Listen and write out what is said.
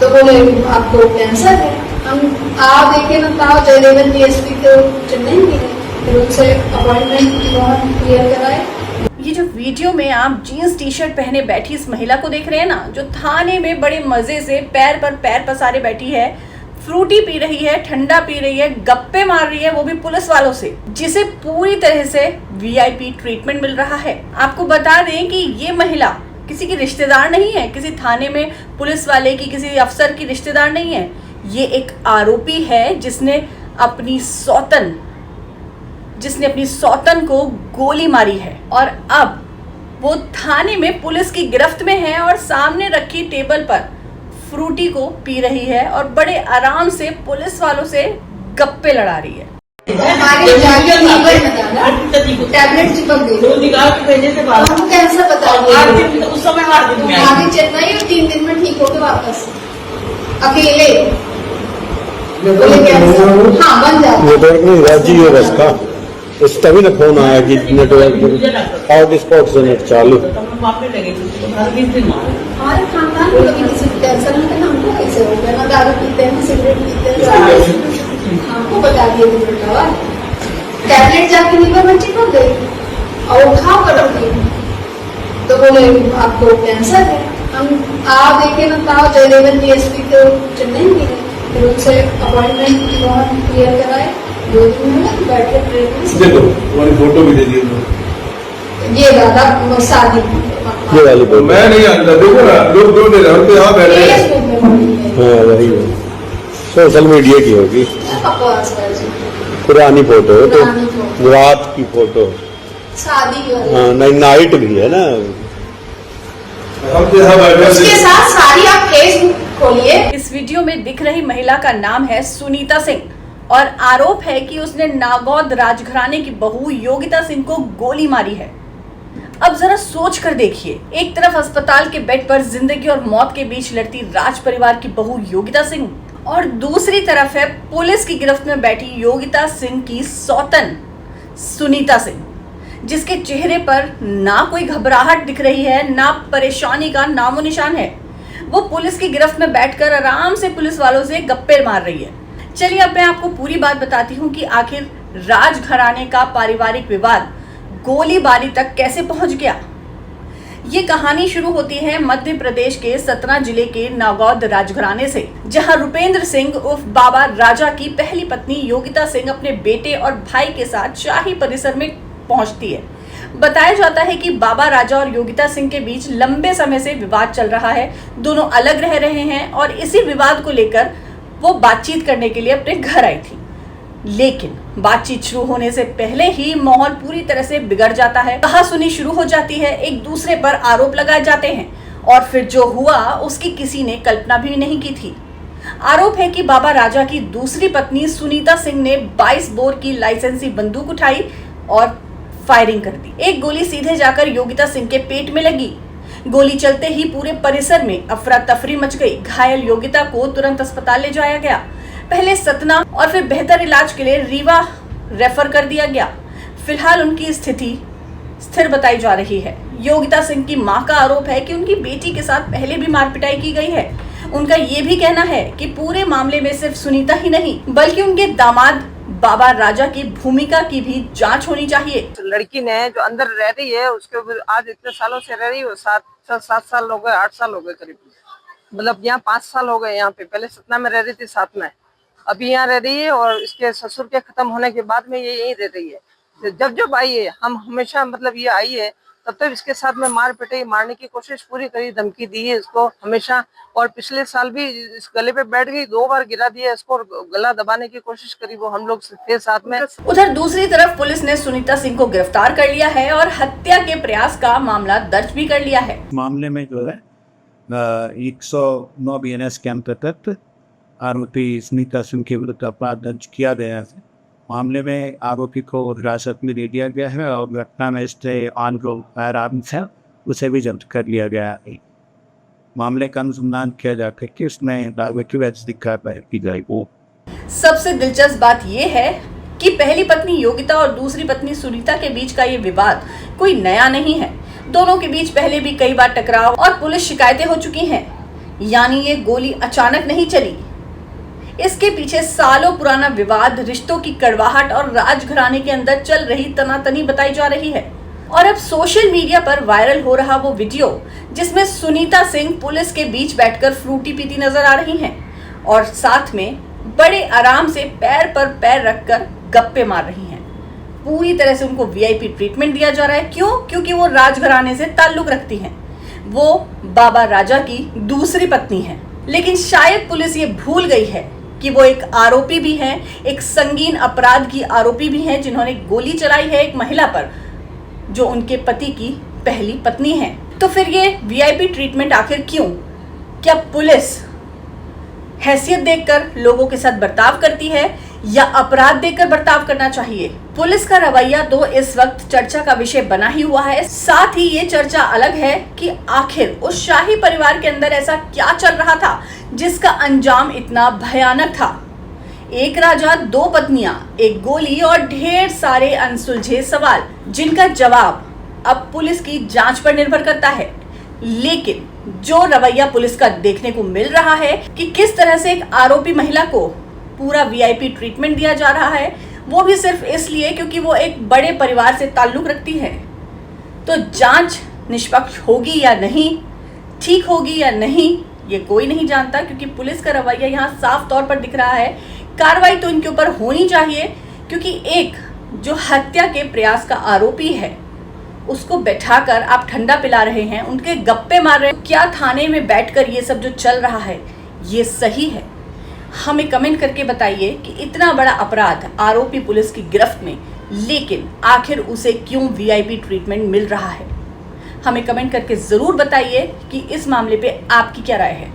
तो बोले आपको कैंसर है। हम देखे ना कहा जयदेवन डीएसपी तो चेन्नई में गए, फिर उनसे अपॉइंटमेंट क्लियर कराए। ये जो वीडियो में आप जीन्स टी शर्ट पहने बैठी इस महिला को देख रहे हैं ना, जो थाने में बड़े मजे से पैर पर पैर पसारे बैठी है, फ्रूटी पी रही है, ठंडा पी रही है, गप्पे मार रही है, वो भी पुलिस वालों से, जिसे पूरी तरह से वीआईपी ट्रीटमेंट मिल रहा है। आपको बता दें कि ये महिला किसी की रिश्तेदार नहीं है, किसी थाने में पुलिस वाले की, किसी अफसर की रिश्तेदार नहीं है। ये एक आरोपी है जिसने अपनी सौतन को गोली मारी है और अब वो थाने में पुलिस की गिरफ्त में है और सामने रखी टेबल पर फ्रूटी को पी रही है और बड़े आराम से पुलिस वालों से गप्पे लड़ा रही है। टैबलेट चिपक गई, हम कैंसर बता दिए उस समय आगे चेन्नई और 3 दिन में ठीक होके वापस अकेले। हाँ बन जाता नेटवर्क नहीं राजी है बस का, उस तभी ना फोन आया कि नेटवर्क हॉटस्पॉट से नेट चालू। हमारे खानदान में कभी किसी को कैंसर नहीं था, हमको कैसे हो गया? ना दारू पीते हैं, सिगरेट पीते हैं, हमको बता दिए बेटा टैबलेट जाके लीवर में चिपक गई और वो खा पड़ती, तो बोले आपको कैंसर है। हम देखे ना कहा जयदेवन डीएसपी तो चेन्नई में गए, फिर उनसे अपॉइंटमेंट क्लियर कराए। 2 दिन में बैठे ट्रेन। देखो तुम्हारी फोटो भी दे दी, ये दादा शादी ये वाली फोटो मैं नहीं आता, देखो ना लोग दूर दे रहे यहाँ बैठे हैं। हाँ वही है, सोशल मीडिया की होगी, पुरानी फोटो तो रात की फोटो, शादी हाँ नहीं नाइट भी है ना। हम तो यहाँ बैठे उसके साथ सारी आप फेसबुक खोलिए। इस वीडियो में दिख रही महिला का नाम है सुनीता सिंह और आरोप है कि उसने नागौद राजघराने की बहू योगिता सिंह को गोली मारी है। अब जरा सोच कर देखिए, एक तरफ अस्पताल के बेड पर जिंदगी और मौत के बीच लड़ती राज परिवार की बहू योगिता सिंह और दूसरी तरफ है पुलिस की गिरफ्त में बैठी योगिता सिंह की सौतन सुनीता सिंह, जिसके चेहरे पर ना कोई घबराहट दिख रही है, ना परेशानी का नामो निशान है। वो पुलिस की गिरफ्त में बैठकर आराम से पुलिस वालों से गप्पे मार रही है। चलिए अब मैं आपको पूरी बात बताती हूँ कि आखिर राजघराने का पारिवारिक विवाद गोलीबारी तक कैसे पहुंच गया। ये कहानी शुरू होती है मध्य प्रदेश के सतना जिले के नागौद राजघराने से, जहां रुपेंद्र सिंह उर्फ बाबा राजा की पहली पत्नी योगिता सिंह अपने बेटे और भाई के साथ शाही परिसर में पहुंचती है। बताया जाता है कि बाबा राजा और योगिता सिंह के बीच लंबे समय से विवाद चल रहा है, दोनों अलग रह रहे हैं और इसी विवाद को लेकर वो बातचीत करने के लिए अपने घर आई थी। लेकिन बातचीत शुरू होने से पहले ही माहौल पूरी तरह से बिगड़ जाता है, कहासुनी शुरू हो जाती है, एक दूसरे पर आरोप लगाए जाते हैं और फिर जो हुआ उसकी किसी ने कल्पना भी नहीं की थी। आरोप है कि बाबा राजा की दूसरी पत्नी सुनीता सिंह ने 22 बोर की लाइसेंसी बंदूक उठाई और फायरिंग कर दी। एक गोली सीधे जाकर योगिता सिंह के पेट में लगी। गोली चलते ही पूरे परिसर में अफरा तफरी मच गई। घायल योगिता को तुरंत अस्पताल ले जाया गया, पहले सतना और फिर बेहतर इलाज के लिए रीवा रेफर कर दिया गया। फिलहाल उनकी स्थिति स्थिर बताई जा रही है। योगिता सिंह की मां का आरोप है कि उनकी बेटी के साथ पहले भी मार पिटाई की गई है। उनका ये भी कहना है कि पूरे मामले में सिर्फ सुनीता ही नहीं बल्कि उनके दामाद बाबा राजा की भूमिका की भी जांच होनी चाहिए। लड़की ने जो अंदर रह रही है उसके आज इतने सालों से रह रही है, 7 साल हो गए, 8 साल हो गए करीब, मतलब यहाँ 5 साल हो गए। यहाँ पे पहले सतना में रह रही थी साथ में, अभी यहाँ रह रही है और इसके ससुर के खत्म होने के बाद में ये यहीं रह रही है। जब आई है हम हमेशा मतलब ये आई है तब इसके साथ में मार पिटाई मारने की कोशिश पूरी करी, धमकी दी है इसको हमेशा। और पिछले साल भी इस गले पे बैठ गई, 2 बार गिरा दिया इसको, गला दबाने की कोशिश करी, वो हम लोग थे साथ में। उधर दूसरी तरफ पुलिस ने सुनीता सिंह को गिरफ्तार कर लिया है और हत्या के प्रयास का मामला दर्ज भी कर लिया है। मामले में जो है 109 BNS के अंतर्गत आरोपी सुनीता सिंह के विरुद्ध अपराध दर्ज किया गया है। मामले में आरोपी को हिरासत में ले लिया गया है और घटना में इससे ऑन फायर आर्म्स है उसे भी जब्त कर लिया गया है। मामले का अनुसंधान किया जाकर कि उसमें की जाएगी। सबसे दिलचस्प बात यह है कि पहली पत्नी योगिता और दूसरी पत्नी सुनीता के बीच का ये विवाद कोई नया नहीं है। दोनों के बीच पहले भी कई बार टकराव और पुलिस शिकायतें हो चुकी हैं। यानी ये गोली अचानक नहीं चली। इसके पीछे सालों पुराना विवाद, रिश्तों की कड़वाहट और राजघराने के अंदर चल रही तनातनी बताई जा रही है। और अब सोशल मीडिया पर वायरल हो रहा वो वीडियो जिसमें सुनीता सिंह पुलिस के बीच बैठकर फ्रूटी पीती नजर आ रही हैं और साथ में बड़े आराम से पैर पर पैर रखकर गप्पे मार रही हैं। पूरी तरह से उनको वीआईपी ट्रीटमेंट दिया जा रहा है। क्यों? क्योंकि वो राजघराने से ताल्लुक रखती हैं। वो बाबा राजा की दूसरी पत्नी है। लेकिन शायद पुलिस ये भूल गई है कि वो एक आरोपी भी हैं, एक संगीन अपराध की आरोपी भी हैं, जिन्होंने गोली चलाई है एक महिला पर जो उनके पति की पहली पत्नी है। तो फिर ये वीआईपी ट्रीटमेंट आखिर क्यों? क्या पुलिस हैसियत देखकर लोगों के साथ बर्ताव करती है या अपराध देखकर बर्ताव करना चाहिए? पुलिस का रवैया तो इस वक्त चर्चा का विषय बना ही हुआ है। साथ ही ये चर्चा अलग है कि आखिर उस शाही परिवार के अंदर ऐसा क्या चल रहा था जिसका अंजाम इतना भयानक था। एक राजा, दो पत्नियां, एक गोली और ढेर सारे अनसुलझे सवाल जिनका जवाब अब पुलिस की जांच पर निर्भर करता है। लेकिन जो रवैया पुलिस का देखने को मिल रहा है कि किस तरह से एक आरोपी महिला को पूरा वीआईपी ट्रीटमेंट दिया जा रहा है, वो भी सिर्फ इसलिए क्योंकि वो एक बड़े परिवार से ताल्लुक रखती है। तो जांच निष्पक्ष होगी या नहीं, ठीक होगी या नहीं, ये कोई नहीं जानता, क्योंकि पुलिस का रवैया यहाँ साफ तौर पर दिख रहा है। कार्रवाई तो इनके ऊपर होनी चाहिए, क्योंकि एक जो हत्या के प्रयास का आरोपी है उसको बैठाकर आप ठंडा पिला रहे हैं, उनके गप्पे मार रहे हैं। क्या थाने में बैठकर ये सब जो चल रहा है ये सही है? हमें कमेंट करके बताइए कि इतना बड़ा अपराध, आरोपी पुलिस की गिरफ्त में, लेकिन आखिर उसे क्यों वीआईपी ट्रीटमेंट मिल रहा है? हमें कमेंट करके जरूर बताइए कि इस मामले पे आपकी क्या राय है।